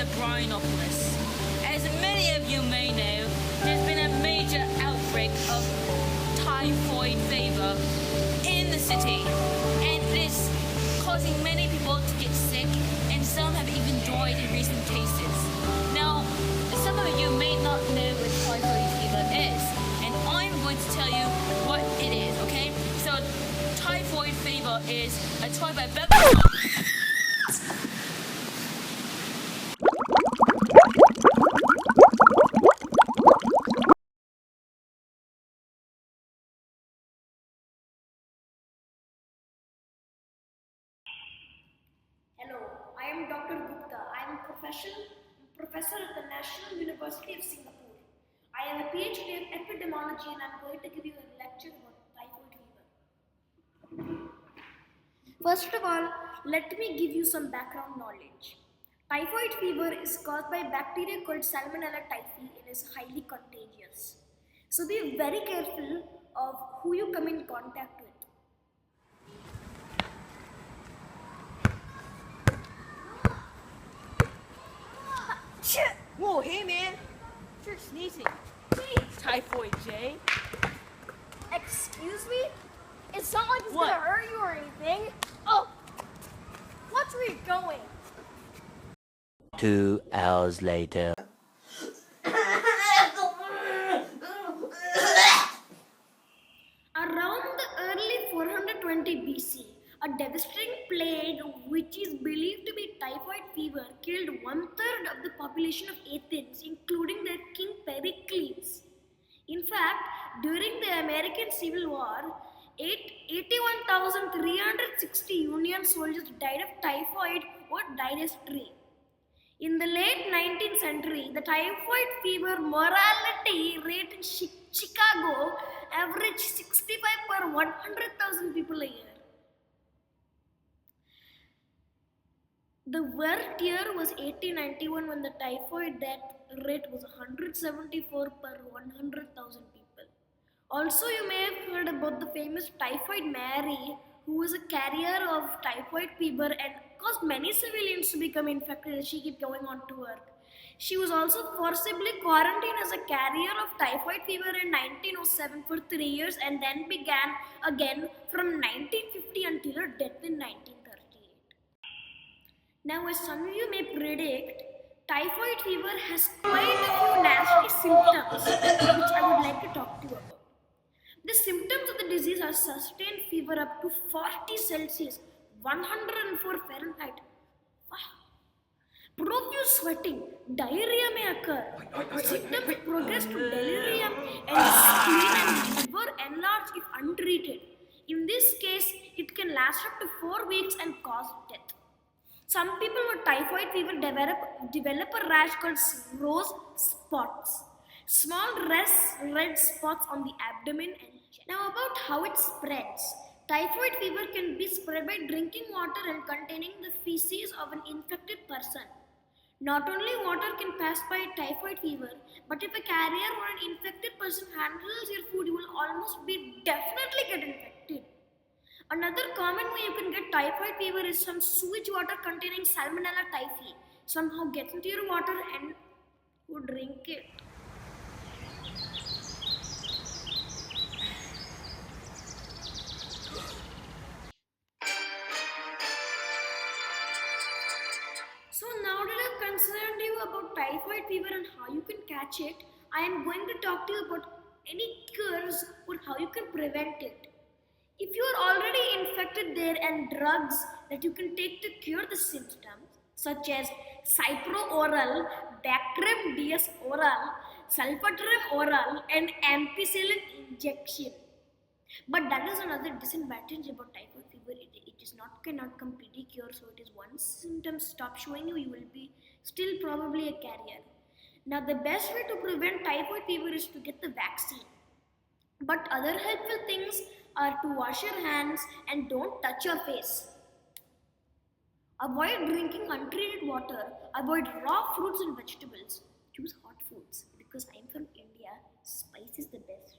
the Brinopolis. As many of you may know, there's been a major outbreak of typhoid fever in the city, and it is causing many people to get sick, and some have even died in recent cases. Now, some of you may not know what typhoid fever is, and I'm going to tell you what it is, okay? So, typhoid fever is a type of Hello, I am Dr. Gupta. I am a professor at the National University of Singapore. I have a PhD in epidemiology and I am going to give you a lecture about typhoid fever. First of all, let me give you some background knowledge. Typhoid fever is caused by a bacteria called Salmonella typhi and is highly contagious. So be very careful of who you come in contact with. Whoa, hey man! You're sneezing. Typhoid, Jay. Excuse me? It's not like it's What? gonna hurt you or anything. Oh, watch where you're going. 2 hours later. Around the early 420 BC, a devastating plague which is believed to be typhoid fever killed 1/3 of the population of Athens, including their king Pericles. In fact, during the American Civil War, 81,360 Union soldiers died of typhoid or dysentery. In the late 19th century, the typhoid fever mortality rate in Chicago averaged 65 per 100,000 people a year. The worst year was 1891 when the typhoid death rate was 174 per 100,000 people. Also, you may have heard about the famous Typhoid Mary, who was a carrier of typhoid fever and caused many civilians to become infected as she kept going on to work. She was also forcibly quarantined as a carrier of typhoid fever in 1907 for 3 years and then began again from 1950 until her death in 1938. Now, as some of you may predict, typhoid fever has quite a few nasty symptoms which I would like to talk to you about. The symptoms of the disease are sustained fever up to 40 Celsius, 104 Fahrenheit. Wow. Profuse sweating, diarrhea may occur. Symptoms progress to delirium and spleen and liver enlarge if untreated. In this case, it can last up to 4 weeks and cause death. Some people with typhoid fever develop a rash called rose spots. Small red spots on the abdomen and chest. Now about how it spreads. Typhoid fever can be spread by drinking water and containing the feces of an infected person. Not only water can pass by typhoid fever, but if a carrier or an infected person handles your food, you will almost be definitely get infected. Another common way you can get typhoid fever is some sewage water containing Salmonella typhi. Somehow gets into your water and you drink it. So now that I've concerned you about typhoid fever and how you can catch it, I am going to talk to you about any cures or how you can prevent it. If you are already infected there and drugs that you can take to cure the symptoms such as Cipro-oral, Bactrim DS oral, Sulfatrim oral and ampicillin injection. But that is another disadvantage about typhoid fever. Cannot completely cure, so it is once symptoms stop showing you, you will be still probably a carrier. Now the best way to prevent typhoid fever is to get the vaccine. But other helpful things are to wash your hands and don't touch your face. Avoid drinking untreated water. Avoid raw fruits and vegetables. Choose hot foods because I'm from India. Spice is the best.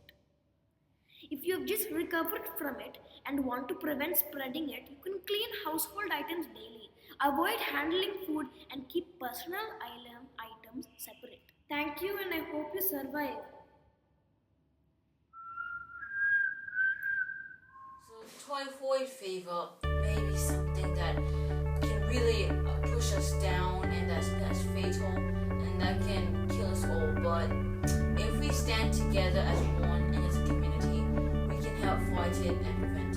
If you have just recovered from it and want to prevent spreading it, you can clean household items daily. Avoid handling food and keep personal items separate. Thank you, and I hope you survive. So typhoid fever may be something that can really push us down, and that's fatal, and that can kill us all. But if we stand together as one and as a community, we can help fight it and prevent